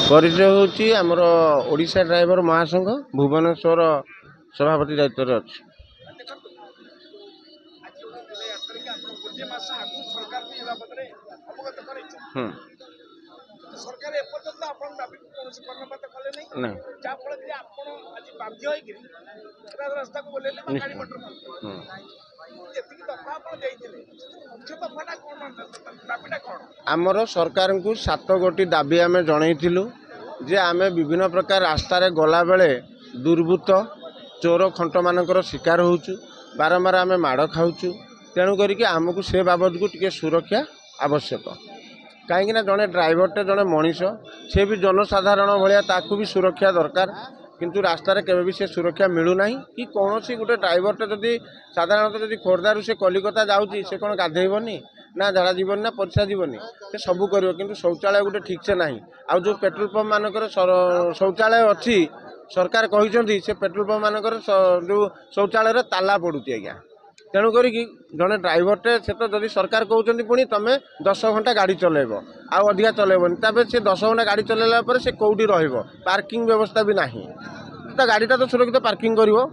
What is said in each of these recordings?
परिचय हूँ आमर ओडिशा ड्राइवर महासंघ भुवनेश्वर सभापति दायित्व अच्छी। आमर सरकार को 7 गोटी दाबी आम जनइलु जे आम विभिन्न प्रकार रास्तार गला बेले दुर्बृत्त चोर खंट मानकर शिकार होचु बारंबार आम माड़ खाऊँ तेणु करके आमको से बाबद को टिके सुरक्षा आवश्यक कहीं जड़े ड्राइवरटे जड़े मनीष से भी जनसाधारण भाया ताकू भी सुरक्षा दरकार किंतु रास्तार केवे भी से सुरक्षा मिलूना कि कौन सी गोटे ड्राइवरटे जदि साधारणतः जदि खोर्धारू से कलिकता जाऊँगी से कौन गाधेबनी ना झाड़ा जीवन ना परिस्रा जीवन से सबू कर कि शौचालय गोटे ठीक से ना आउ जो पेट्रोल पंप मानकर शौचालय अच्छी सरकार कहते से पेट्रोल पंप मानकर जो शौचालय ताला पड़ुची आज्ञा तेणुक जड़े ड्राइवरटे से तो जदि सरकार कहते पुणी तुम 10 घंटा गाड़ी चलेब आउ अधिका चलेबनी तापर से 10 घंटा गाड़ी चलैला पर से कौटी रहिबो पार्किंग व्यवस्था भी नहीं तो गाड़ीटा तो सुरक्षित पार्किंग करिवो।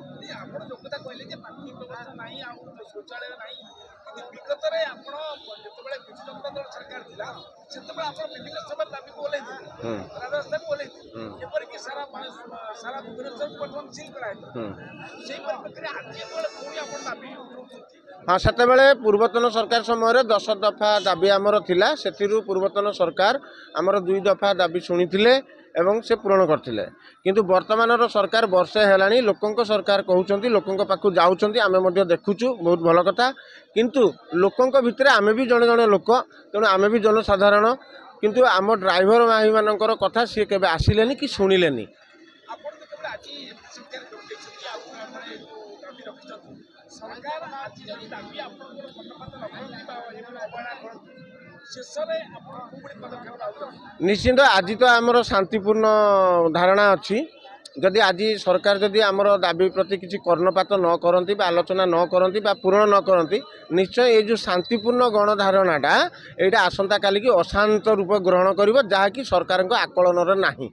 हाँ से पूर्वतन सरकार समय 10 दफा दाबी आमर थिला सेथिरु पूर्वतन सरकार आमर 2 दफा दाबी शुणिथिले एवं से पूरण करथिले किंतु वर्तमान सरकार वर्षे हेलानी लोकंक सरकार कहउचंती लोकंक पाखु जाउचंती आमे मध्ये देखुचु बहुत भल कथा किंतु लोकंक भितरे आमे भी जणे जणे लोक तेणु आमे भी जनसाधारण किंतु आम ड्राइवर भाई मानकर कथा सी केबे आसिलेनी कि शुणिलेनी। निश्चिंत आज तो आमर शांतिपूर्ण धारणा अच्छी जदि आज सरकार जदि आमर दाबी प्रति किसी कर्णपात न करती आलोचना न करती पूरण न करती निश्चय ये जो शांतिपूर्ण गणधारणाटा यहाँ आसंता काली की अशांत रूप ग्रहण कर जहाँकि सरकार आकलन नहीं।